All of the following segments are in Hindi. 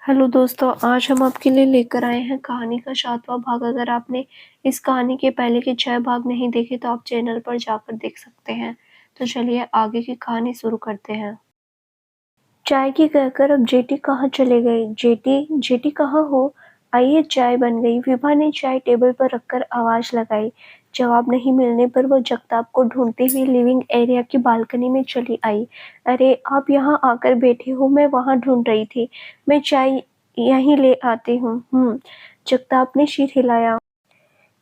हेलो दोस्तों, आज हम आपके लिए लेकर आए हैं कहानी का 7वां भाग। अगर आपने इस कहानी के पहले के 6 भाग नहीं देखे तो आप चैनल पर जाकर देख सकते हैं। तो चलिए आगे की कहानी शुरू करते हैं। चाय की कहकर अब जेठी कहाँ चले गए? जेठी जेठी कहाँ हो? आइए, चाय बन गई। विभा ने चाय टेबल पर रखकर आवाज लगाई। जवाब नहीं मिलने पर वो जगताप को ढूंढती हुई लिविंग एरिया की बालकनी में चली आई। अरे, आप यहाँ आकर बैठे हो, मैं वहाँ ढूंढ रही थी। मैं चाय यहीं ले आती हूँ। जगताप ने सिर हिलाया।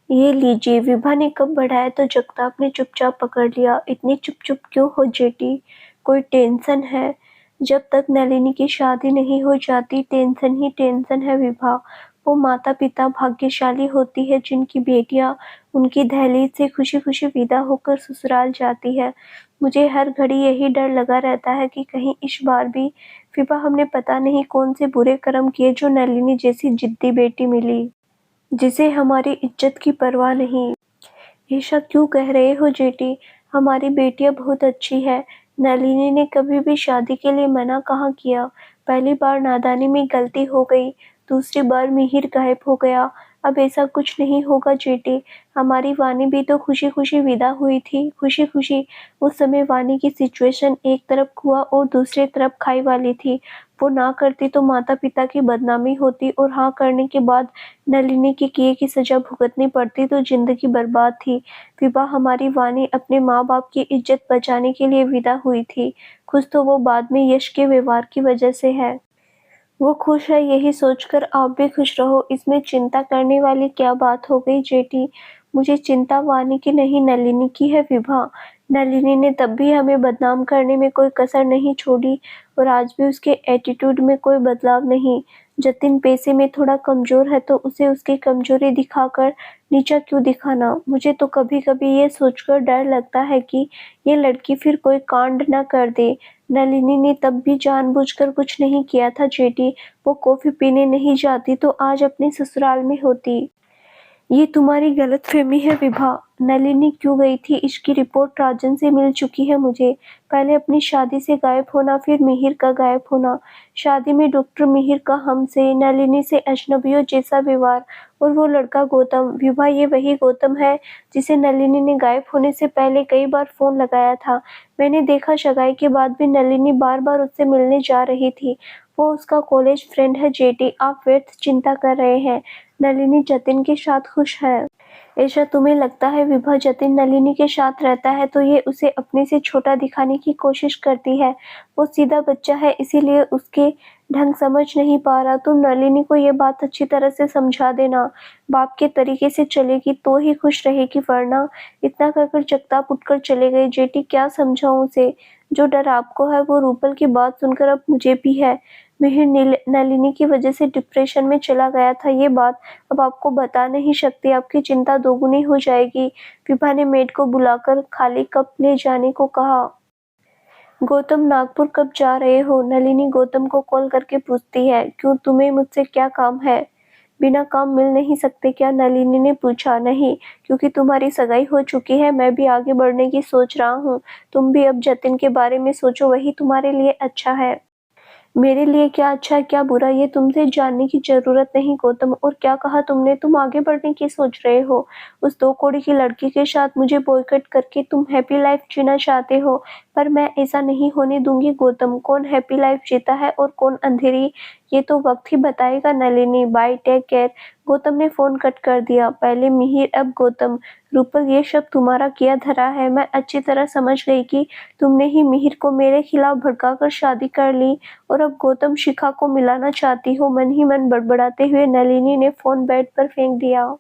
ये लीजिए। विभा ने कप बढ़ाया तो जगताप ने चुपचाप पकड़ लिया। इतनी चुप चुप क्यों हो जेठी? कोई टेंशन है? जब तक नलिनी की शादी नहीं हो जाती टेंशन ही टेंशन है विभा। वो माता पिता भाग्यशाली होती है जिनकी बेटियां उनकी दहलीज से खुशी खुशी विदा होकर ससुराल जाती है। मुझे हर घड़ी यही डर लगा रहता है कि कहीं इस बार भी विभा हमने पता नहीं कौन से बुरे कर्म किए जो नलिनी जैसी जिद्दी बेटी मिली, जिसे हमारी इज्जत की परवाह नहीं। ऐसा क्यों कह रहे हो जेठी? हमारी बेटियां बहुत अच्छी है। नलिनी ने कभी भी शादी के लिए मना कहाँ किया। पहली बार नादानी में गलती हो गई, दूसरी बार मिहिर गायब हो गया। अब ऐसा कुछ नहीं होगा जेठी। हमारी वानी भी तो खुशी खुशी विदा हुई थी, खुशी खुशी। उस समय वानी की सिचुएशन एक तरफ कुआं और दूसरी तरफ खाई वाली थी। वो ना करती तो माता पिता की बदनामी होती और हाँ करने के बाद नलिनी के किए की सजा भुगतनी पड़ती तो जिंदगी बर्बाद थी। विवाह हमारी वानी अपने माँ बाप की इज्जत बचाने के लिए विदा हुई थी। खुश तो वो बाद में यश के व्यवहार की वजह से है। वो खुश है यही सोचकर आप भी खुश रहो। इसमें चिंता करने वाली क्या बात हो गई जेठी? मुझे चिंता वानी की नहीं नलिनी की है विभा। नलिनी ने तब भी हमें बदनाम करने में कोई कसर नहीं छोड़ी और आज भी उसके एटीट्यूड में कोई बदलाव नहीं। जतिन पैसे में थोड़ा कमजोर है तो उसे उसकी कमजोरी दिखाकर नीचा क्यों दिखाना? मुझे तो कभी कभी ये सोचकर डर लगता है कि ये लड़की फिर कोई कांड न कर दे। नलिनी ने तब भी जानबूझकर कुछ नहीं किया था जेठी। वो कॉफी पीने नहीं जाती तो आज अपने ससुराल में होती। ये तुम्हारी गलतफहमी है विभा। नलिनी क्यों गई थी इसकी रिपोर्ट राजन से मिल चुकी है मुझे। पहले अपनी शादी से गायब होना, फिर मिहिर का गायब होना। शादी में डॉक्टर मिहिर का हमसे, नलिनी से अजनबियों जैसा व्यवहार और वो लड़का गौतम। विभा, ये वही गौतम है जिसे नलिनी ने गायब होने से पहले कई बार फोन लगाया था। मैंने देखा सगाई के बाद भी नलिनी बार बार उससे मिलने जा रही थी। वो उसका कॉलेज फ्रेंड है जेठी। आप व्यर्थ चिंता कर रहे हैं। नलिनी जतिन के साथ खुश है। ऐसा तुम्हें लगता है विभा? जतिन नलिनी के साथ रहता है तो ये उसे अपने से छोटा दिखाने की कोशिश करती है। वो सीधा बच्चा है इसीलिए उसके ढंग समझ नहीं पा रहा। तुम नलिनी को ये बात अच्छी तरह से समझा देना। बाप के तरीके से चलेगी तो ही खुश रहेगी, वरना। इतना कहकर जगताप उठकर चले गए। जेठी, क्या समझाऊं उसे? जो डर आपको है वो रूपल की बात सुनकर अब मुझे भी है। मिहिर नलिनी की वजह से डिप्रेशन में चला गया था। ये बात अब आपको बता नहीं सकती, आपकी चिंता दोगुनी हो जाएगी। विभा ने मेड को बुलाकर खाली कप ले जाने को कहा। गौतम, नागपुर कब जा रहे हो? नलिनी गौतम को कॉल करके पूछती है। क्यों, तुम्हें मुझसे क्या काम है? बिना काम मिल नहीं सकते क्या? नलिनी ने पूछा। नहीं, क्योंकि तुम्हारी सगाई हो चुकी है। मैं भी आगे बढ़ने की सोच रहा हूँ। तुम भी अब जतिन के बारे में सोचो, वही तुम्हारे लिए अच्छा है। मेरे लिए क्या अच्छा है क्या बुरा ये तुमसे जानने की जरूरत नहीं गौतम। और क्या कहा तुमने? तुम आगे बढ़ने की सोच रहे हो? उस 2 कौड़ी की लड़की के साथ मुझे बॉयकॉट करके तुम हैप्पी लाइफ जीना चाहते हो, पर मैं ऐसा नहीं होने दूंगी गौतम। कौन हैप्पी लाइफ जीता है और कौन अंधेरी, ये तो वक्त ही बताएगा। Nalini, bye, take care. Gautam ने फोन कट कर दिया। पहले मिहिर, अब गौतम। रूपल, ये सब तुम्हारा किया धरा है। मैं अच्छी तरह समझ गई कि तुमने ही मिहिर को मेरे खिलाफ भड़काकर शादी कर ली और अब गौतम शिखा को मिलाना चाहती हो। मन ही मन बड़बड़ाते हुए नलिनी ने फोन बेड पर फेंक दिया।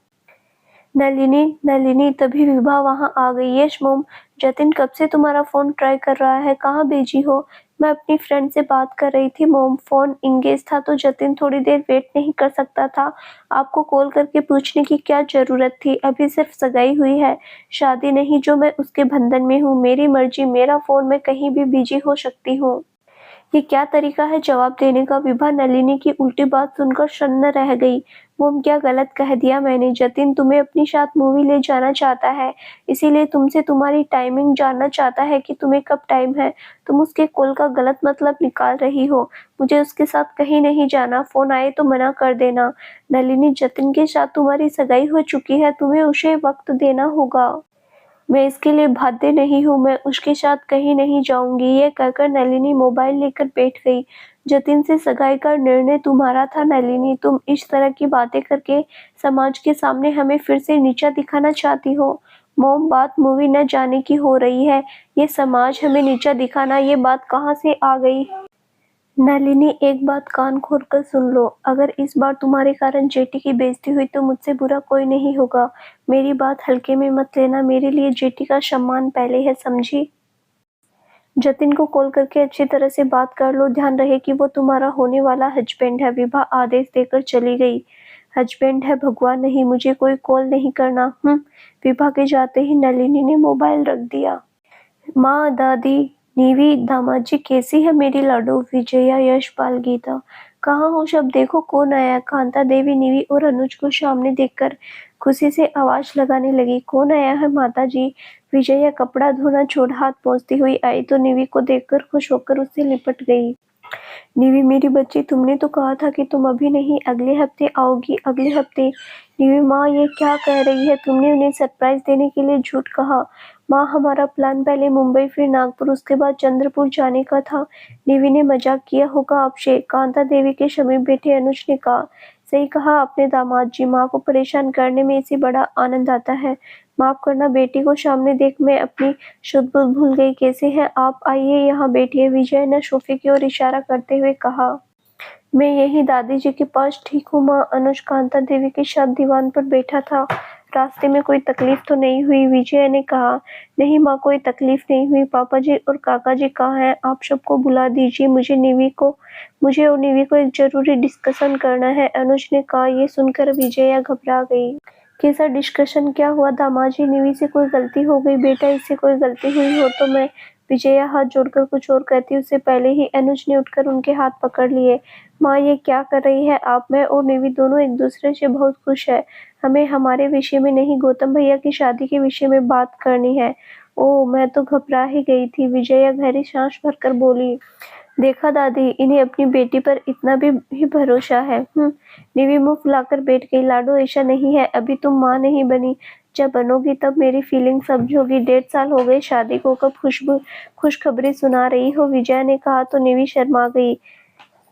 नलिनी, नलिनी, तभी विभा वहां आ गई। यस मोम। जतिन कब से तुम्हारा फोन ट्राई कर रहा है, कहाँ बिजी हो? मैं अपनी फ्रेंड से बात कर रही थी मोम। फोन इंगेज था तो जतिन थोड़ी देर वेट नहीं कर सकता था। आपको कॉल करके पूछने की क्या जरूरत थी? अभी सिर्फ सगाई हुई है, शादी नहीं जो मैं उसके बंधन में हूँ। मेरी मर्जी, मेरा फोन, मैं कहीं भी बिजी हो सकती हूँ। ये क्या तरीका है जवाब देने का? विभा नलिनी की उल्टी बात सुनकर सन्न रह गई। वो क्या गलत कह दिया मैंने? जतिन तुम्हें अपनी साथ मूवी ले जाना चाहता है, इसीलिए तुमसे तुम्हारी टाइमिंग जानना चाहता है कि तुम्हें कब टाइम है। तुम उसके कॉल का गलत मतलब निकाल रही हो। मुझे उसके साथ कहीं नहीं जाना, फोन आए तो मना कर देना। नलिनी, जतिन के साथ तुम्हारी सगाई हो चुकी है, तुम्हें उसे वक्त देना होगा। मैं इसके लिए बाध्य नहीं हूँ, मैं उसके साथ कहीं नहीं जाऊंगी। ये कहकर नलिनी मोबाइल लेकर बैठ गई। जतिन से सगाई का निर्णय तुम्हारा था नलिनी, तुम इस तरह की बातें करके समाज के सामने हमें फिर से नीचा दिखाना चाहती हो। मॉम, बात मूवी न जाने की हो रही है। ये समाज हमें नीचा दिखाना, ये बात कहाँ से आ गई? नलिनी, एक बात कान खोल कर सुन लो, अगर इस बार तुम्हारे कारण जेठी की बेइज्जती हुई तो मुझसे बुरा कोई नहीं होगा। मेरी बात हल्के में मत लेना, मेरे लिए जेठी का सम्मान पहले है, समझी? जतिन को कॉल करके अच्छी तरह से बात कर लो, ध्यान रहे कि वो तुम्हारा होने वाला हस्बैंड है। विभा आदेश देकर चली गई। हस्बैंड है भगवान नहीं, मुझे कोई कॉल नहीं करना। विभा के जाते ही नलिनी ने मोबाइल रख दिया। माँ, दादी, नीवी, दामाजी, कैसी है मेरी लाडो? विजया, यशपाल, गीता, कहाँ हो सब? देखो कौन आया। कांता देवी नीवी और अनुज को सामने देखकर खुशी से आवाज लगाने लगी। कौन आया है माताजी? विजया कपड़ा धोना छोड़ हाथ पोंछती हुई आई तो नीवी को देखकर खुश होकर उससे लिपट गई। नीवी, मेरी बच्ची, तुमने तो कहा था कि तुम अभी नहीं, अगले हफ्ते आओगी, अगले हफ्ते। नीवी, माँ ये क्या कह रही है? तुमने उन्हें सरप्राइज देने के लिए झूठ कहा। माँ, हमारा प्लान पहले मुंबई फिर नागपुर उसके बाद चंद्रपुर जाने का था। नीवी ने मजाक किया होगा आपसे, कांता देवी के समीप बैठे अनुज ने कहा। सही कहा आपने दामाद जी, माँ को परेशान करने में इसे बड़ा आनंद आता है। माफ करना बेटी को सामने देख मैं अपनी शुद्ध बुद्ध भूल गई। कैसे हैं आप? आइए यहाँ बैठिए, विजय ने सोफे की ओर इशारा करते हुए कहा। मैं यही दादी जी के पास ठीक हूँ माँ। अनुज कांता देवी के साथ दीवान पर बैठा था। रास्ते में कोई तकलीफ तो नहीं हुई? विजय ने कहा। नहीं माँ, कोई तकलीफ नहीं हुई। पापा जी और काका जी कहाँ हैं? आप सबको बुला दीजिए, मुझे और नीवी को एक जरूरी डिस्कशन करना है, अनुज ने कहा। ये सुनकर विजया घबरा गई। कैसा डिस्कशन? क्या हुआ दामाजी? नीवी से कोई गलती हो गई? बेटा, इससे कोई गलती हुई हो तो मैं। विजया हाथ जोड़कर कुछ और कहती उससे पहले ही अनुज ने उठकर उनके हाथ पकड़ लिए। माँ, ये क्या कर रही है आप? मैं और निवी दोनों एक दूसरे से बहुत खुश है। हमें हमारे विषय में नहीं, गौतम भैया की शादी के विषय में बात करनी है। ओह, मैं तो घबरा ही गई थी। विजया गहरी सांस भरकर बोली। देखा दादी, इन्हें अपनी बेटी पर इतना भी भरोसा है। निवी मुंह फुलाकर बैठ गई। लाडो, ऐसा नहीं है, अभी तुम माँ नहीं बनी। जब बनोगी तब मेरी फीलिंग समझोगी। 1.5 साल हो गए शादी को, कब खुशखबरी सुना रही हो? विजया ने कहा तो निवी शर्मा गई।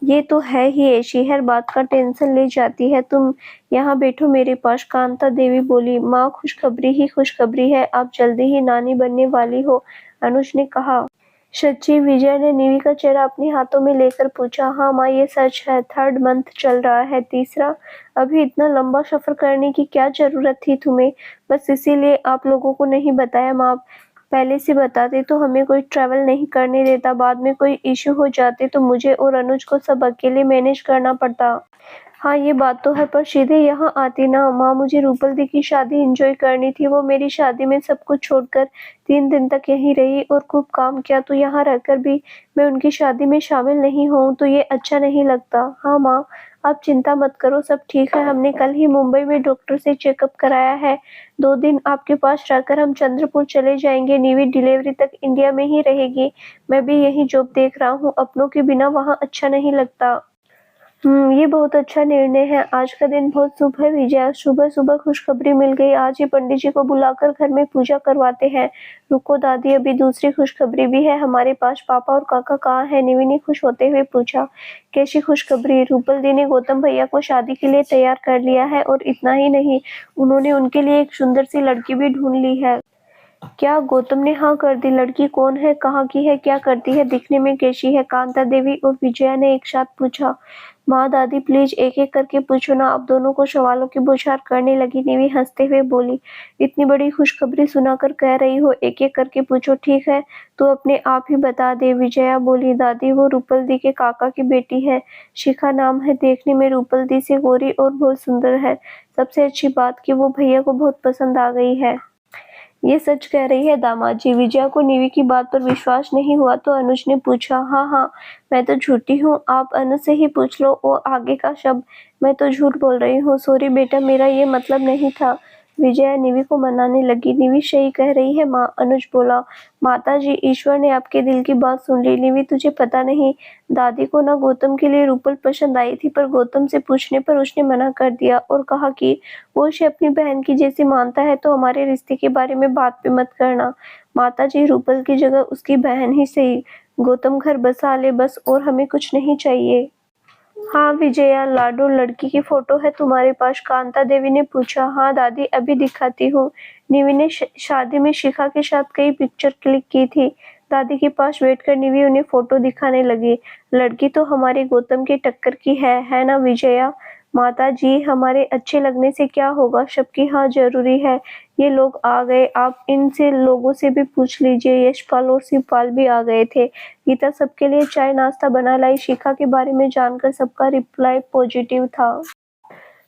ये तो है ही ऐसी, हर बात का टेंशन ले जाती है। तुम यहाँ बैठो मेरे पास, कांता देवी बोली। माँ, खुशखबरी ही खुशखबरी है, आप जल्दी ही नानी बनने वाली हो, अनुज ने कहा। सच्ची? विजय ने निवी का चेहरा अपने हाथों में लेकर पूछा। हाँ माँ, ये सच है। 3rd मंथ चल रहा है, तीसरा। अभी इतना लंबा सफर करने की क्या जरूरत थी तुम्हें? बस इसीलिए आप लोगों को नहीं बताया माँ। पहले से बताते तो हमें कोई ट्रैवल नहीं करने देता, बाद में कोई इश्यू हो जाते तो मुझे और अनुज को सब अकेले मैनेज करना पड़ता। हाँ, ये बात तो है, पर सीधे यहाँ आती ना माँ। मुझे रूपल दी की शादी एंजॉय करनी थी। वो मेरी शादी में सब कुछ छोड़कर 3 दिन तक यहीं रही और खूब काम किया, तो यहाँ रहकर भी मैं उनकी शादी में शामिल नहीं हूँ तो ये अच्छा नहीं लगता। हाँ माँ, आप चिंता मत करो, सब ठीक है। हमने कल ही मुंबई में डॉक्टर से चेकअप कराया है। 2 दिन आपके पास रहकर हम चंद्रपुर चले जाएंगे। निवी डिलीवरी तक इंडिया में ही रहेगी। मैं भी यही जॉब देख रहा हूँ, अपनों के बिना वहाँ अच्छा नहीं लगता। ये बहुत अच्छा निर्णय है। आज का दिन बहुत शुभ है विजया। सुबह सुबह खुशखबरी मिल गई। आज ही पंडित जी को बुलाकर घर में पूजा करवाते हैं। रुको दादी, अभी दूसरी खुशखबरी भी है हमारे पास। पापा और काका कहाँ हैं? निवी ने खुश होते हुए पूछा। कैसी खुशखबरी? रूपल दी ने गौतम भैया को शादी के लिए तैयार कर लिया है, और इतना ही नहीं, उन्होंने उनके लिए एक सुंदर सी लड़की भी ढूंढ ली है। क्या? गौतम ने हाँ कर दी? लड़की कौन है, कहाँ की है, क्या करती है, दिखने में कैसी है? कांता देवी और विजया ने एक साथ पूछा। माँ, दादी, प्लीज एक एक करके पूछो ना। अब दोनों को सवालों की बौछार करने लगी। निवी हंसते हुए बोली। इतनी बड़ी खुशखबरी सुनाकर कह रही हो एक एक करके पूछो? ठीक है, तो अपने आप ही बता दे, विजया बोली। दादी, वो रूपल दी के काका की बेटी है, शिखा नाम है। देखने में रूपल दी से गोरी और बहुत सुंदर है। सबसे अच्छी बात कि वो भैया को बहुत पसंद आ गई है। ये सच कह रही है दामाद जी। विजया को निवी की बात पर विश्वास नहीं हुआ तो अनुज ने पूछा, हाँ हाँ, मैं तो झूठी हूँ, आप अनुज से ही पूछ लो वो आगे का शब्द। मैं तो झूठ बोल रही हूँ, सॉरी बेटा, मेरा ये मतलब नहीं था। विजया निवी को मनाने लगी। निवी सही कह रही है माँ, अनुज बोला। माता जी, ईश्वर ने आपके दिल की बात सुन ली। निवी, तुझे पता नहीं, दादी को ना गौतम के लिए रूपल पसंद आई थी, पर गौतम से पूछने पर उसने मना कर दिया और कहा कि वो उसे अपनी बहन की जैसी मानता है, तो हमारे रिश्ते के बारे में बात पे मत करना। माता जी, रूपल की जगह उसकी बहन ही सही, गौतम घर बसा ले बस, और हमें कुछ नहीं चाहिए। हाँ विजया, लाडो लड़की की फोटो है तुम्हारे पास? कांता देवी ने पूछा। हाँ दादी, अभी दिखाती हूँ। निवी ने शादी में शिखा के साथ कई पिक्चर क्लिक की थी। दादी के पास बैठकर निवी उन्हें फोटो दिखाने लगी। लड़की तो हमारे गौतम के टक्कर की है ना विजया? माता जी, हमारे अच्छे लगने से क्या होगा, सबकी हाँ जरूरी है। ये लोग आ गए, आप इनसे लोगों से भी पूछ लीजिए। यशपाल और शिवपाल भी आ गए थे। गीता सबके लिए चाय नाश्ता बना लाई। शिखा के बारे में जानकर सबका रिप्लाई पॉजिटिव था।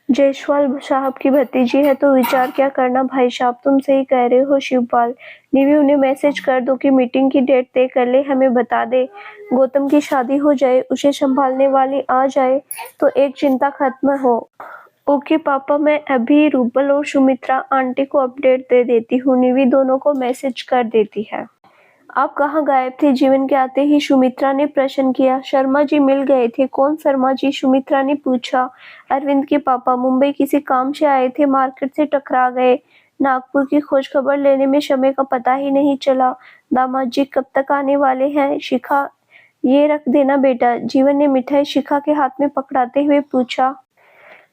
जायसवाल साहब की भतीजी है तो विचार क्या करना भाई साहब, तुम सही कह रहे हो शिवपाल। निवी, उन्हें मैसेज कर दो कि मीटिंग की डेट तय कर ले, हमें बता दे। गौतम की शादी हो जाए, उसे संभालने वाली आ जाए तो एक चिंता खत्म हो। ओके पापा, मैं अभी रूपल और सुमित्रा आंटी को अपडेट दे देती हूँ। निवी दोनों को मैसेज कर देती है। आप कहाँ गायब थे? जीवन के आते ही सुमित्रा ने प्रश्न किया। शर्मा जी मिल गए थे। कौन शर्मा जी? सुमित्रा ने पूछा। अरविंद के पापा मुंबई किसी काम से आए थे, मार्केट से टकरा गए। नागपुर की खोज खबर लेने में समय का पता ही नहीं चला। दामाद जी कब तक आने वाले हैं? शिखा, ये रख देना बेटा। जीवन ने मिठाई शिखा के हाथ में पकड़ाते हुए पूछा।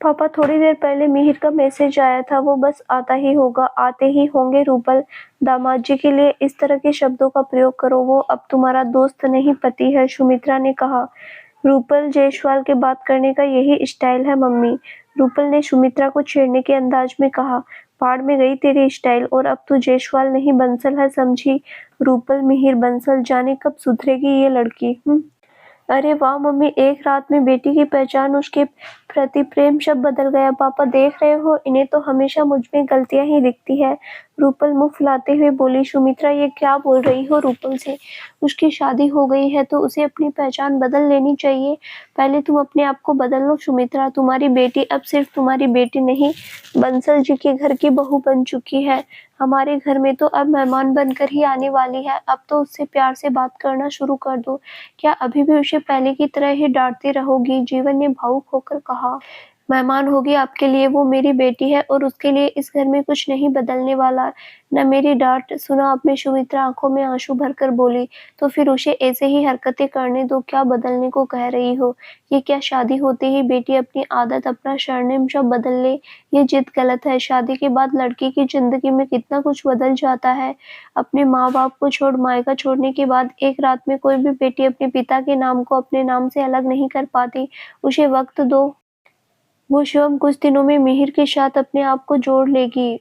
पापा, थोड़ी देर पहले मिहिर का मैसेज आया था, वो बस आता ही होगा, आते ही होंगे रूपल। दामाद जी के लिए इस तरह के शब्दों का प्रयोग करो, वो अब तुम्हारा दोस्त नहीं पति है, सुमित्रा ने कहा। रूपल जायसवाल के बात करने का यही स्टाइल है मम्मी, रूपल ने सुमित्रा को छेड़ने के अंदाज में कहा। पाड़ में गई तेरी स्टाइल, और अब तू जायसवाल नहीं बंसल है, समझी? रूपल मिहिर बंसल, जाने कब सुधरेगी ये लड़की। अरे वाह मम्मी, एक रात में बेटी की पहचान, उसके प्रति प्रेम सब बदल गया। पापा देख रहे हो, इन्हें तो हमेशा मुझ में गलतियां ही दिखती है। रूपल मुंह फुलाते हुए बोली। सुमित्रा, ये क्या बोल रही हो रूपल से? उसकी शादी हो गई है तो उसे अपनी पहचान बदल लेनी चाहिए। पहले तुम अपने आप को बदल लो सुमित्रा। तुम्हारी बेटी अब सिर्फ तुम्हारी बेटी नहीं, बंसल जी के घर की बहू बन चुकी है। हमारे घर में तो अब मेहमान बनकर ही आने वाली है। अब तो उससे प्यार से बात करना शुरू कर दो। क्या अभी भी उसे पहले की तरह ही डांटती रहोगी? जीवन ने भावुक होकर कहा। मेहमान होगी आपके लिए, वो मेरी बेटी है और उसके लिए इस घर में कुछ नहीं बदलने वाला। न मेरी डांट सुना आपने? सुमित्रा आंखों में आंसू भरकर बोली। तो फिर उसे ऐसे ही हरकतें करने दो, क्या बदलने को कह रही हो? ये क्या शादी होते ही बेटी अपनी आदत, अपना सरनेम सब बदल ले? ये जिद गलत है। शादी के बाद लड़की की जिंदगी में कितना कुछ बदल जाता है। अपने माँ बाप को छोड़, मायका छोड़ने के बाद एक रात में कोई भी बेटी अपने पिता के नाम को अपने नाम से अलग नहीं कर पाती। उसे वक्त दो, वो शिवम कुछ दिनों में मिहिर के साथ अपने आप को जोड़ लेगी।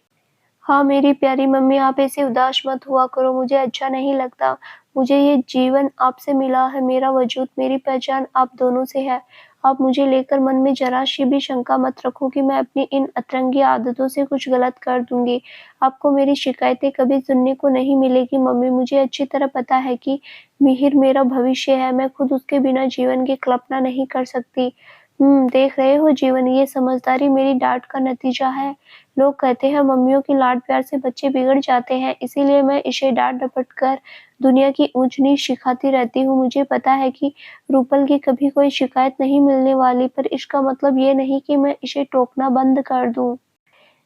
हाँ मेरी प्यारी मम्मी, आप ऐसे उदास मत हुआ करो, मुझे अच्छा नहीं लगता। मुझे ये जीवन आपसे मिला है, मेरा वजूद, मेरी पहचान आप दोनों से है। आप मुझे लेकर मन में जरा सी भी शंका मत रखो कि मैं अपनी इन अतरंगी आदतों से कुछ गलत कर दूंगी। आपको मेरी शिकायतें कभी सुनने को नहीं मिलेगी मम्मी। मुझे अच्छी तरह पता है कि मिहिर मेरा भविष्य है, मैं खुद उसके बिना जीवन की कल्पना नहीं कर सकती। देख रहे हो जीवन, ये समझदारी मेरी डांट का नतीजा है। लोग कहते हैं मम्मियों की लाड प्यार से बच्चे बिगड़ जाते हैं, इसीलिए मैं इसे डांट डपट कर दुनिया की ऊंच नीच सिखाती रहती हूँ। मुझे पता है कि रूपल की कभी कोई शिकायत नहीं मिलने वाली, पर इसका मतलब ये नहीं कि मैं इसे टोकना बंद कर दूं।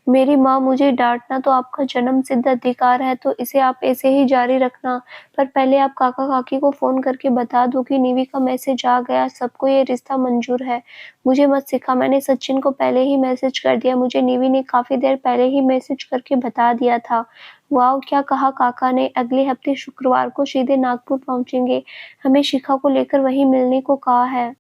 मेरी माँ, मुझे डांटना तो आपका जन्म सिद्ध अधिकार है, तो इसे आप ऐसे ही जारी रखना। पर पहले आप काका काकी को फोन करके बता दो कि निवी का मैसेज आ गया, सबको ये रिश्ता मंजूर है। मुझे मत सिखा, मैंने सचिन को पहले ही मैसेज कर दिया। मुझे निवी ने काफी देर पहले ही मैसेज करके बता दिया था। वाह, क्या कहा काका ने? अगले हफ्ते शुक्रवार को सीधे नागपुर पहुंचेंगे। हमें शिखा को लेकर वहीं मिलने को कहा है।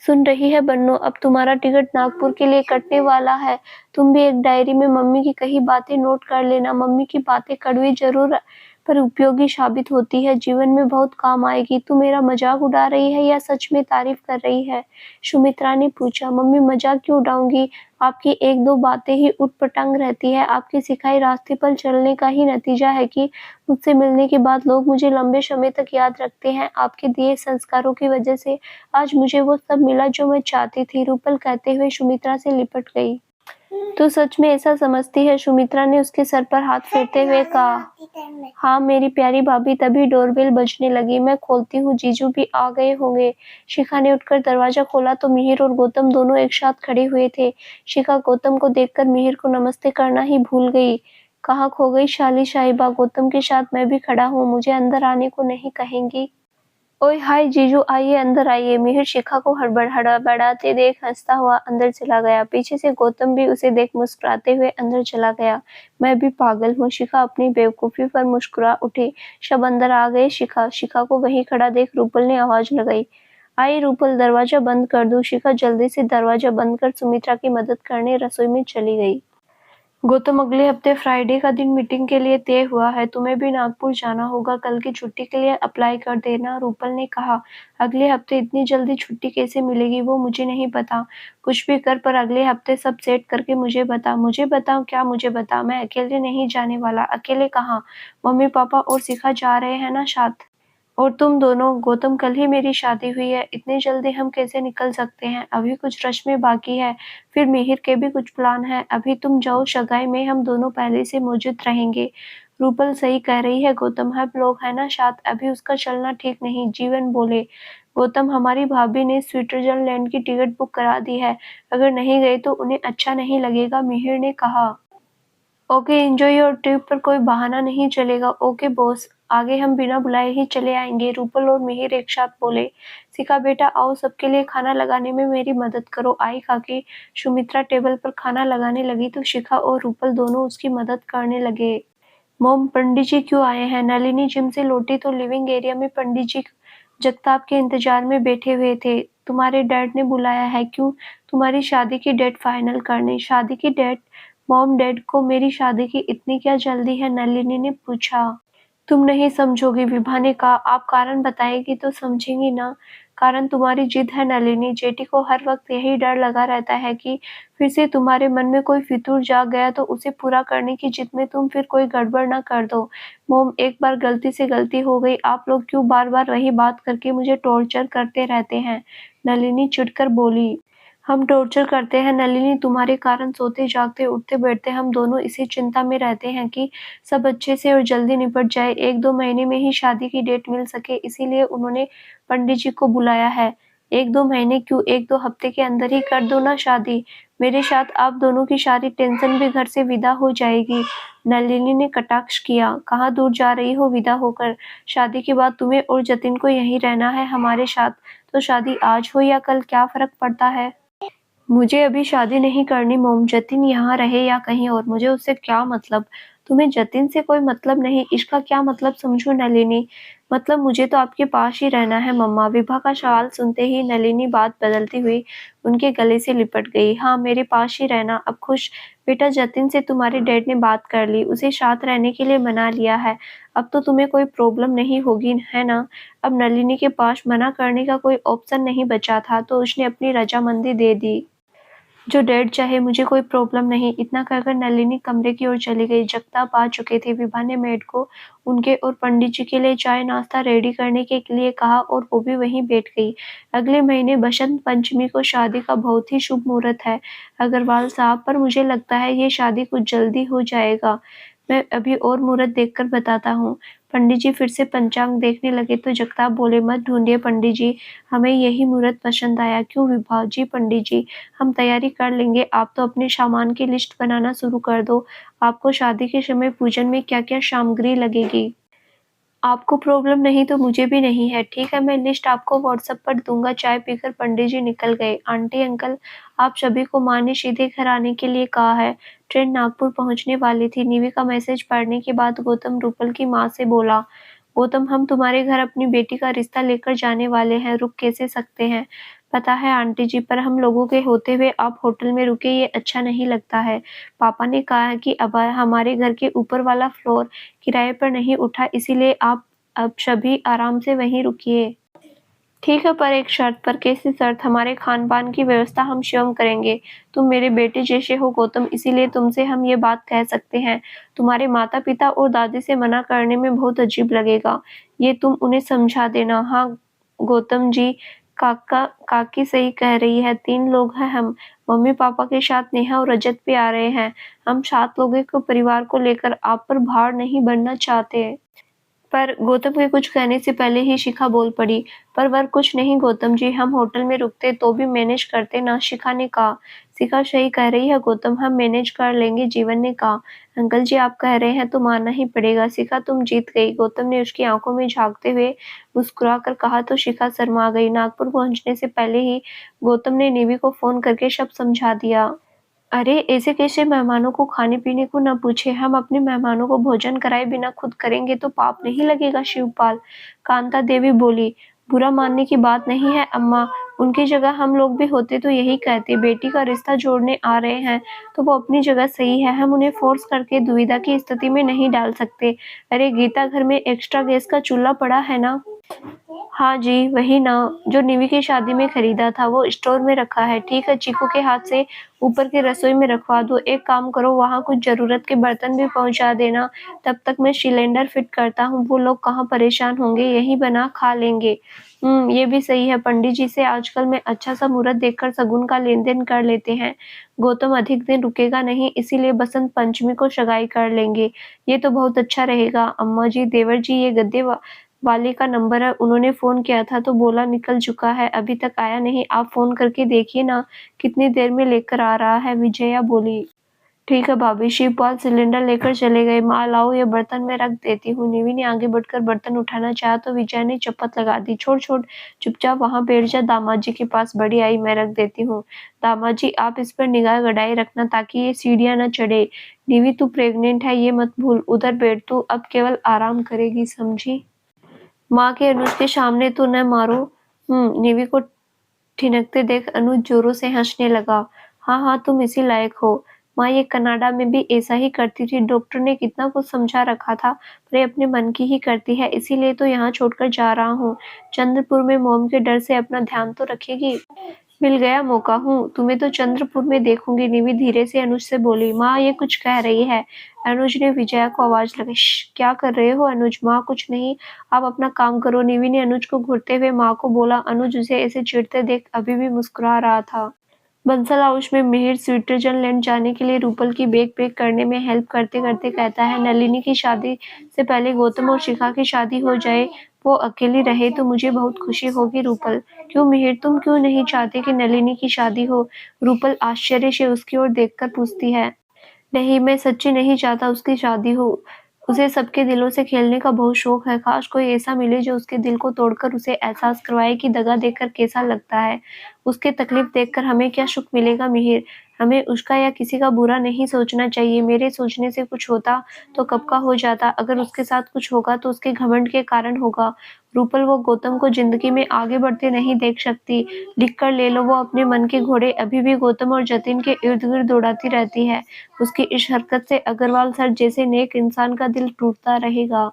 सुन रही है बन्नो, अब तुम्हारा टिकट नागपुर के लिए कटने वाला है। तुम भी एक डायरी में मम्मी की कही बातें नोट कर लेना। मम्मी की बातें कड़वी जरूर, पर उपयोगी साबित होती है, जीवन में बहुत काम आएगी। तू मेरा मजाक उड़ा रही है या सच में तारीफ कर रही है? सुमित्रा ने पूछा। मम्मी, मजाक क्यों उड़ाऊंगी? आपकी एक दो बातें ही उटपटांग रहती है। आपकी सिखाई रास्ते पर चलने का ही नतीजा है कि मुझसे मिलने के बाद लोग मुझे लंबे समय तक याद रखते हैं। आपके दिए संस्कारों की वजह से आज मुझे वो सब मिला जो मैं चाहती थी, रूपल कहते हुए सुमित्रा से लिपट गई। तू सच में ऐसा समझती है? सुमित्रा ने उसके सर पर हाथ फेरते हुए कहा। हाँ मेरी प्यारी भाभी। तभी डोरबेल बजने लगी। मैं खोलती हूँ, जीजू भी आ गए होंगे। शिखा ने उठकर दरवाजा खोला तो मिहिर और गौतम दोनों एक साथ खड़े हुए थे। शिखा गौतम को देखकर मिहिर को नमस्ते करना ही भूल गई। कहाँ खो गई शाली साहिबा? गौतम के साथ मैं भी खड़ा हूँ, मुझे अंदर आने को नहीं कहेंगी? ओए हाय जीजू, आइए अंदर आइए। मिहिर शिखा को हड़बड़ाते देख हंसता हुआ अंदर चला गया। पीछे से गौतम भी उसे देख मुस्कुराते हुए अंदर चला गया। मैं भी पागल हूँ, शिखा अपनी बेवकूफी पर मुस्कुरा उठी। सब अंदर आ गए। शिखा को वहीं खड़ा देख रूपल ने आवाज लगाई। आई रूपल, दरवाजा बंद कर दूं? शिखा जल्दी से दरवाजा बंद कर सुमित्रा की मदद करने रसोई में चली गई। गौतम, अगले हफ्ते फ्राइडे का दिन मीटिंग के लिए तय हुआ है। तुम्हें भी नागपुर जाना होगा। कल की छुट्टी के लिए अप्लाई कर देना, रूपल ने कहा। अगले हफ्ते? इतनी जल्दी छुट्टी कैसे मिलेगी वो मुझे नहीं पता। कुछ भी कर, पर अगले हफ्ते सब सेट करके मुझे बता। मुझे बताओ? क्या मुझे बता? मैं अकेले नहीं जाने वाला। अकेले कहाँ? मम्मी पापा और शिखा जा रहे हैं ना साथ। और तुम दोनों? गौतम, कल ही मेरी शादी हुई है, इतने जल्दी हम कैसे निकल सकते हैं? अभी कुछ रस्में बाकी है, फिर मिहिर के भी कुछ प्लान है। अभी तुम जाओ, सगाई में हम दोनों पहले से मौजूद रहेंगे। रूपल सही कह रही है गौतम, हम लोग है ना साथ। अभी उसका चलना ठीक नहीं, जीवन बोले। गौतम, हमारी भाभी ने स्विट्जरलैंड की टिकट बुक करा दी है, अगर नहीं गए तो उन्हें अच्छा नहीं लगेगा, मिहिर ने कहा। ओके, एंजॉय योर ट्रिप, पर कोई बहाना नहीं चलेगा। ओके बॉस, आगे हम बिना बुलाए ही चले आएंगे, रूपल और मिहिर एक साथ बोले। शिखा बेटा आओ, सबके लिए खाना लगाने में मेरी मदद करो। आई काकी। सुमित्रा टेबल पर खाना लगाने लगी तो शिखा और रूपल दोनों उसकी मदद करने लगे। मॉम, पंडित जी क्यों आए हैं? नलिनी जिम से लौटी तो लिविंग एरिया में पंडित जी जगताप के इंतजार में बैठे हुए थे। तुम्हारे डैड ने बुलाया है। क्यों? तुम्हारी शादी की डेट फाइनल करने। शादी की डेट? मॉम, डैड को मेरी शादी की इतनी क्या जल्दी है? नलिनी ने पूछा। तुम नहीं समझोगी, विभा ने कहा। आप कारण बताएगी तो समझेंगी ना। कारण तुम्हारी जिद है नलिनी। जेठी को हर वक्त यही डर लगा रहता है कि फिर से तुम्हारे मन में कोई फितूर जाग गया तो उसे पूरा करने की जिद में तुम फिर कोई गड़बड़ ना कर दो। मोम, एक बार गलती से गलती हो गई, आप लोग क्यों बार बार वही बात करके मुझे टॉर्चर करते रहते हैं? नलिनी चिढ़कर बोली। हम टॉर्चर करते हैं नलिनी? तुम्हारे कारण सोते जागते उठते बैठते हम दोनों इसी चिंता में रहते हैं कि सब अच्छे से और जल्दी निपट जाए, 1-2 महीने में ही शादी की डेट मिल सके, इसीलिए उन्होंने पंडित जी को बुलाया है। 1-2 महीने क्यों, 1-2 हफ्ते के अंदर ही कर दो ना शादी। मेरे साथ आप दोनों की सारी टेंशन भी घर से विदा हो जाएगी। नलिनी ने कटाक्ष किया। कहाँ दूर जा रही हो विदा होकर? शादी के बाद तुम्हें और जतिन को यहीं रहना है हमारे साथ, तो शादी आज हो या कल क्या फर्क पड़ता है? मुझे अभी शादी नहीं करनी मोम, जतिन यहाँ रहे या कहीं और, मुझे उससे क्या मतलब? तुम्हें जतिन से कोई मतलब नहीं, इसका क्या मतलब समझो नलिनी? मतलब मुझे तो आपके पास ही रहना है मम्मा। विभा का सवाल सुनते ही नलिनी बात बदलती हुई उनके गले से लिपट गई। हाँ, मेरे पास ही रहना। अब खुश? बेटा, जतिन से तुम्हारे डैड ने बात कर ली, उसे साथ रहने के लिए मना लिया है। अब तो तुम्हें कोई प्रॉब्लम नहीं होगी, है ना? अब नलिनी के पास मना करने का कोई ऑप्शन नहीं बचा था तो उसने अपनी रजामंदी दे दी। जो डैड चाहे, मुझे कोई प्रॉब्लम नहीं। इतना कहकर नलिनी कमरे की ओर चली गई। जगताप आ चुके थे। विभा ने मेड को उनके और पंडित जी के लिए चाय नाश्ता रेडी करने के लिए कहा और वो भी वहीं बैठ गई। अगले महीने बसंत पंचमी को शादी का बहुत ही शुभ मुहूर्त है अग्रवाल साहब, पर मुझे लगता है ये शादी कुछ जल्दी हो जाएगा। मैं अभी और मुहूर्त देखकर बताता हूँ। पंडित जी फिर से पंचांग देखने लगे तो जगताप बोले, मत ढूंढिए पंडित जी, हमें यही मुहूर्त पसंद आया। क्यों विभा? जी पंडित जी, हम तैयारी कर लेंगे, आप तो अपने सामान की लिस्ट बनाना शुरू कर दो। आपको शादी के समय पूजन में क्या क्या सामग्री लगेगी? आपको प्रॉब्लम नहीं तो मुझे भी नहीं है। ठीक है, मैं लिस्ट आपको व्हाट्सएप पर दूंगा। चाय पीकर पंडित जी निकल गए। आंटी अंकल, आप सभी को माँ ने सीधे घर आने के लिए कहा है। ट्रेन नागपुर पहुंचने वाली थी। निवी का मैसेज पढ़ने के बाद गौतम रूपल की माँ से बोला, गौतम, हम तुम्हारे घर अपनी बेटी का रिश्ता लेकर जाने वाले हैं, रुक कैसे सकते हैं? पता है आंटी जी, पर हम लोगों के होते हुए आप होटल में रुके ये अच्छा नहीं लगता है। पापा ने कहा है कि अब हमारे घर के ऊपर वाला फ्लोर किराए पर नहीं उठा, इसीलिए आप अब सभी आराम से वहीं रुकिए। ठीक है, पर एक शर्त पर। कैसी शर्त? हमारे खान-पान की व्यवस्था हम स्वयं करेंगे। तुम मेरे बेटे जैसे हो गौतम, इसीलिए तुमसे हम ये बात कह सकते हैं। तुम्हारे माता-पिता और दादी से मना करने में बहुत अजीब लगेगा। ये तुम उन्हें समझा देना। हाँ गौतम जी, काकी सही कह रही है, 3 लोग हैं हम। मम्मी-पापा के साथ नेहा और रजत भी आ रहे हैं। हम 7 लोगों के परिवार को लेकर आप पर भार नहीं बनना चाहते। पर गौतम के कुछ कहने से पहले ही शिखा बोल पड़ी। पर वर कुछ नहीं गौतम जी, हम होटल में रुकते तो भी मैनेज करते ना, शिखा ने कहा। शिखा सही कह रही है गौतम, हम मैनेज कर लेंगे, जीवन ने कहा। अंकल जी आप कह रहे हैं तो मानना ही पड़ेगा। शिखा तुम जीत गई, गौतम ने उसकी आंखों में झांकते हुए मुस्कुरा कर कहा तो शिखा शर्मा गई। नागपुर पहुंचने से पहले ही गौतम ने निवि को फोन करके सब समझा दिया। अरे! ऐसे कैसे मेहमानों को खाने-पीने को न पूछे? हम अपने मेहमानों को भोजन कराए बिना खुद करेंगे तो पाप नहीं लगेगा शिवपाल? कांता देवी बोली। बुरा मानने की बात नहीं है अम्मा, उनकी जगह हम लोग भी होते तो यही कहते। बेटी का रिश्ता जोड़ने आ रहे हैं तो वो अपनी जगह सही है, हम उन्हें फोर्स करके दुविधा की स्थिति में नहीं डाल सकते। अरे गीता, घर में एक्स्ट्रा गैस का चूल्हा पड़ा है ना? हाँ जी, वही ना, जो निवि की शादी में खरीदा था, वो स्टोर में रखा है। ठीक है, चीकू के हाथ से ऊपर की रसोई में रखवा दो। एक काम करो, वहाँ कुछ जरूरत के बर्तन भी पहुँचा देना। तब तक मैं सिलेंडर फिट करता हूँ, वो लोग कहाँ परेशान होंगे, यही बना खा लेंगे। ये भी सही है, पंडित जी से आजकल मैं अच्छा सा मुहूर्त देखकर शगुन का लेन-देन कर लेते हैं। गौतम अधिक दिन रुकेगा नहीं, इसीलिए बसंत पंचमी को सगाई कर लेंगे। ये तो बहुत अच्छा रहेगा। अम्मा जी, देवर जी, ये गद्दे वाले का नंबर है, उन्होंने फ़ोन किया था तो बोला निकल चुका है, अभी तक आया नहीं। आप फ़ोन करके देखिए ना, कितनी देर में लेकर आ रहा है, विजया बोली। ठीक है भाभी। शिवपाल सिलेंडर लेकर चले गए। माँ लाओ ये बर्तन मैं रख देती हूँ। निवि ने आगे बढ़कर बर्तन उठाना चाहा तो विजया ने चपत लगा दी। छोड़ छोड़, चुपचाप वहाँ बैठ जा, दामाद जी के पास बड़ी आई, मैं रख देती हूँ। दामाद जी आप इस पर निगाह गड़ाए रखना ताकि ये सीढ़ियाँ न चढ़े। निवि तू प्रेग्नेंट है ये मत भूल, उधर बैठ तू, अब केवल आराम करेगी, समझी? माँ के अनुज के सामने तो न मारो। निवि को ठिनकते देख अनुज जोरों से हंसने लगा। हाँ हाँ, तुम इसी लायक हो। माँ ये कनाडा में भी ऐसा ही करती थी, डॉक्टर ने कितना कुछ समझा रखा था, पर ये अपने मन की ही करती है, इसीलिए तो यहाँ छोड़कर जा रहा हूँ। चंद्रपुर में मोम के डर से अपना ध्यान तो रखेगी। मिल गया मौका, तुम्हें तो चंद्रपुर में देखूंगी, निवि धीरे से अनुज से बोली। माँ ये कुछ कह रही है। अनुज ने विजया को आवाज लगाई। क्या कर रहे हो अनुज? माँ कुछ नहीं, आप अपना काम करो, निवि ने अनुज को घूरते हुए माँ को बोला। अनुज उसे ऐसे चिढ़ते देख अभी भी मुस्कुरा रहा था। बंसल हाउस में मिहिर स्विट्जरलैंड जाने के लिए रूपल की बैग पैक करने में हेल्प करते करते कहता है, नलिनी की शादी से पहले गौतम और शिखा की शादी हो जाए, वो अकेली रहे तो मुझे बहुत खुशी होगी। रूपल, क्यों मिहिर, तुम क्यों नहीं चाहते कि नलिनी की शादी हो? रूपल आश्चर्य से उसकी ओर देखकर पूछती है। नहीं, मैं सच्ची नहीं चाहता उसकी शादी हो। उसे सबके दिलों से खेलने का बहुत शौक है। काश कोई ऐसा मिले जो उसके दिल को तोड़कर उसे एहसास करवाए कि दगा देकर कैसा लगता है। उसकी तकलीफ देखकर हमें क्या सुख मिलेगा मिहिर? हमें उसका या किसी का बुरा नहीं सोचना चाहिए। मेरे सोचने से कुछ होता तो कब का हो जाता। अगर उसके साथ कुछ होगा तो उसके घमंड के कारण होगा। रूपल, वो गौतम को जिंदगी में आगे बढ़ते नहीं देख सकती। लिख कर ले लो, वो अपने मन के घोड़े अभी भी गौतम और जतिन के इर्द गिर्द दौड़ाती रहती है। उसकी इस हरकत से अग्रवाल सर जैसे नेक इंसान का दिल टूटता रहेगा।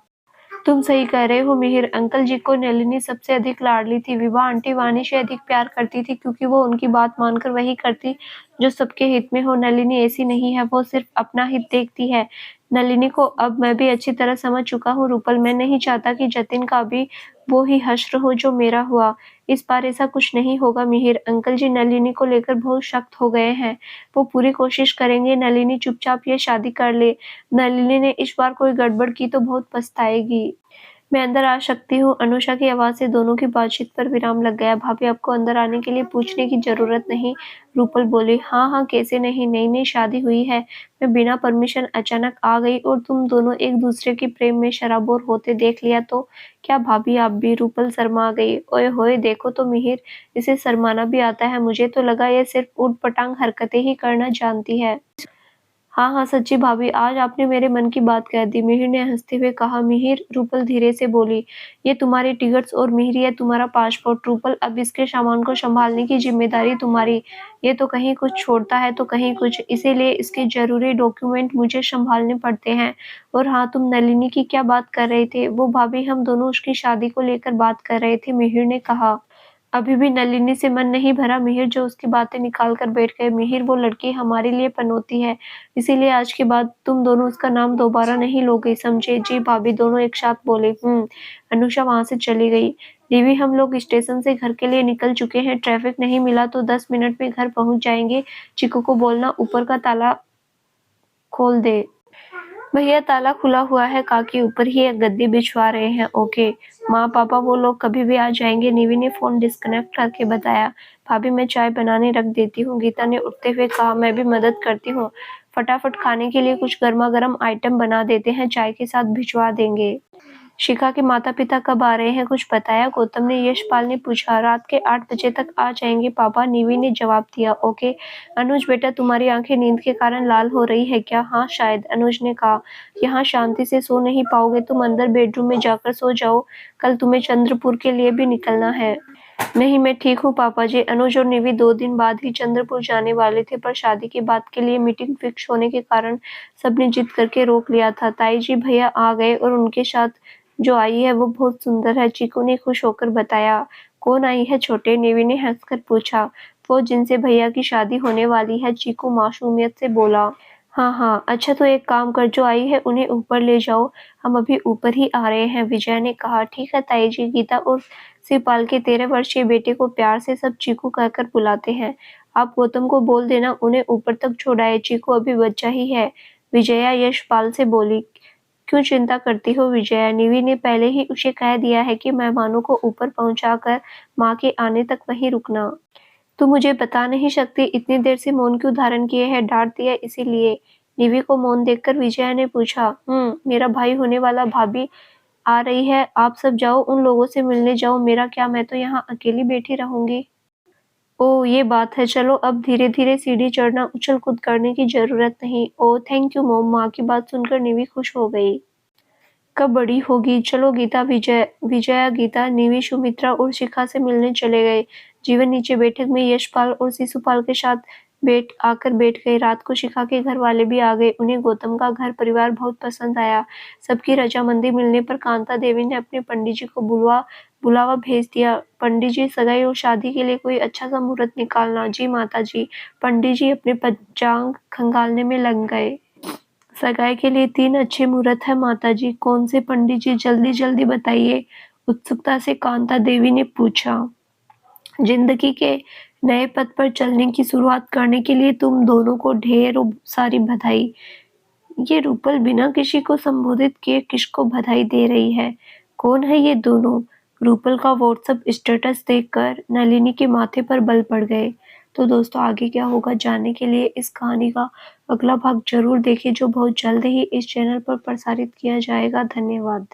तुम सही कह रहे हो मिहिर, अंकल जी को नलिनी सबसे अधिक लाडली थी। विभा आंटी वानी से अधिक प्यार करती थी क्योंकि वो उनकी बात मानकर वही करती जो सबके हित में हो। नलिनी ऐसी नहीं है, वो सिर्फ अपना हित देखती है। नलिनी को अब मैं भी अच्छी तरह समझ चुका हूँ रूपल, मैं नहीं चाहता कि जतिन का भी वो ही हश्र हो जो मेरा हुआ। इस बार ऐसा कुछ नहीं होगा मिहिर, अंकल जी नलिनी को लेकर बहुत सख्त हो गए हैं। वो पूरी कोशिश करेंगे नलिनी चुपचाप ये शादी कर ले। नलिनी ने इस बार कोई गड़बड़ की तो बहुत पछताएगी। मैं अंदर आ सकती हूँ? अनुषा की आवाज़ से दोनों की बातचीत पर विराम लग गया। भाभी आपको अंदर आने के लिए पूछने की जरूरत नहीं, रूपल बोली। हाँ हाँ, कैसे नहीं, नई नई शादी हुई है, मैं बिना परमिशन अचानक आ गई और तुम दोनों एक दूसरे के प्रेम में शराबोर होते देख लिया तो क्या भाभी आप भी? रूपल शर्मा गई। ओए होए, देखो तो मिहिर, इसे शर्माना भी आता है। मुझे तो लगा ये सिर्फ ऊट पटांग हरकतें ही करना जानती है। हाँ, हाँ, सच्ची भाभी, आज आपने मेरे मन की बात कह दी, मिहिर ने हँसते हुए कहा। मिहिर, रूपल धीरे से बोली, ये तुम्हारी टिकट्स और मिहिर ये तुम्हारा पासपोर्ट। रूपल, अब इसके सामान को सँभालने की ज़िम्मेदारी तुम्हारी। ये तो कहीं कुछ छोड़ता है तो कहीं कुछ, इसीलिए इसके ज़रूरी डॉक्यूमेंट मुझे सँभालने पड़ते हैं। और हाँ, तुम नलिनी की क्या बात कर रहे थे? वो भाभी, हम दोनों उसकी शादी को लेकर बात कर रहे थे, मिहिर ने कहा। अभी भी नलिनी से मन नहीं भरा मिहिर जो उसकी बातें निकाल कर बैठ गए। मिहिर, वो लड़की हमारे लिए पनौती है, इसीलिए आज के बाद तुम दोनों उसका नाम दोबारा नहीं लोगे, समझे? जी भाभी, दोनों एक साथ बोले। अनुषा वहां से चली गई। देवी, हम लोग स्टेशन से घर के लिए निकल चुके हैं, ट्रैफिक नहीं मिला तो 10 मिनट में घर पहुंच जाएंगे। चिकू को बोलना ऊपर का ताला खोल दे। भैया, ताला खुला हुआ है, काकी ऊपर ही एक गद्दी बिछवा रहे हैं। ओके माँ, पापा वो लोग कभी भी आ जाएंगे, निवी ने फोन डिस्कनेक्ट करके बताया। भाभी, मैं चाय बनाने रख देती हूँ, गीता ने उठते हुए कहा। मैं भी मदद करती हूँ, फटाफट खाने के लिए कुछ गर्मा गर्म आइटम बना देते हैं, चाय के साथ भिजवा देंगे। शिखा के माता पिता कब आ रहे हैं, कुछ बताया? गौतम ने यशपाल ने पूछा। रात के 8 बजे तक आ जाएंगे पापा, निवी ने जवाब दिया। ओके अनुज बेटा, तुम्हारी आंखें नींद के कारण लाल हो रही है क्या? हाँ शायद, अनुज ने कहा। यहाँ शांति से सो नहीं पाओगे, तुम अंदर बेडरूम में जाकर सो जाओ, कल तुम्हें चंद्रपुर के लिए भी निकलना है। नहीं, मैं ठीक हूँ पापा जी। अनुज और निवी 2 दिन बाद ही चंद्रपुर जाने वाले थे, पर शादी की बात के लिए मीटिंग फिक्स होने के कारण सबने जिद करके रोक लिया था। ताई जी भैया आ गए और उनके साथ जो आई है वो बहुत सुंदर है, चीकू ने खुश होकर बताया। कौन आई है छोटे? निवी ने हंसकर पूछा। वो जिनसे भैया की शादी होने वाली है, चीकू मासूमियत से बोला। हाँ हाँ, अच्छा तो एक काम कर, जो आई है उन्हें ऊपर ले जाओ, हम अभी ऊपर ही आ रहे हैं, विजय ने कहा। ठीक है ताई जी। गीता और शिवपाल के 13 वर्षीय बेटे को प्यार से सब चीकू कहकर बुलाते हैं। आप गौतम को बोल देना उन्हें ऊपर तक छोड़ाए, चीकू अभी बच्चा ही है, विजया यशपाल से बोली। क्यों चिंता करती हो विजया? निवी ने पहले ही उसे कह दिया है कि मेहमानों को ऊपर पहुंचाकर माँ के आने तक वहीं रुकना। तुम मुझे बता नहीं सकती इतनी देर से मौन क्यों धारण किए है? डांट दिया इसीलिए? निवी को मौन देखकर विजया ने पूछा। मेरा भाई होने वाला भाभी आ रही है, आप सब जाओ उन लोगों से मिलने जाओ, मेरा क्या, मैं तो यहाँ अकेली बैठी रहूंगी। ओह ये बात है, चलो अब धीरे धीरे सीढ़ी चढ़ना, उछल कूद करने की जरूरत नहीं। ओह थैंक यू मॉम, माँ की बात सुनकर निवी खुश हो गई। कब बड़ी होगी? चलो गीता, विजया, गीता, निवी, सुमित्रा और शिखा से मिलने चले गए। जीवन नीचे बैठक में यशपाल और शिशुपाल के साथ बैठ गए। रात को शिखा के घर वाले भी आ गए। उन्हें गौतम का घर परिवार बहुत पसंद आया। सबकी रजामंदी मिलने पर कांता देवी ने अपने पंडित जी को बुलावा भेज दिया। पंडित जी, सगाई और शादी के लिए कोई अच्छा सा मुहूर्त निकालना। जी माता जी। पंडित जी अपने पंचांग खंगालने में लग गए। सगाई के लिए 3 अच्छे मुहूर्त है माताजी, कौन से पंडित जी, जल्दी जल्दी बताइए, उत्सुकता से कांता देवी ने पूछा। जिंदगी के नए पथ पर चलने की शुरुआत करने के लिए तुम दोनों को ढेर सारी बधाई। ये रूपल बिना किसी को संबोधित किए किसको बधाई दे रही है? कौन है ये दोनों? रूपल का व्हाट्सएप स्टेटस देखकर नलिनी के माथे पर बल पड़ गए। तो दोस्तों आगे क्या होगा जानने के लिए इस कहानी का अगला भाग जरूर देखें, जो बहुत जल्द ही इस चैनल पर प्रसारित किया जाएगा। धन्यवाद।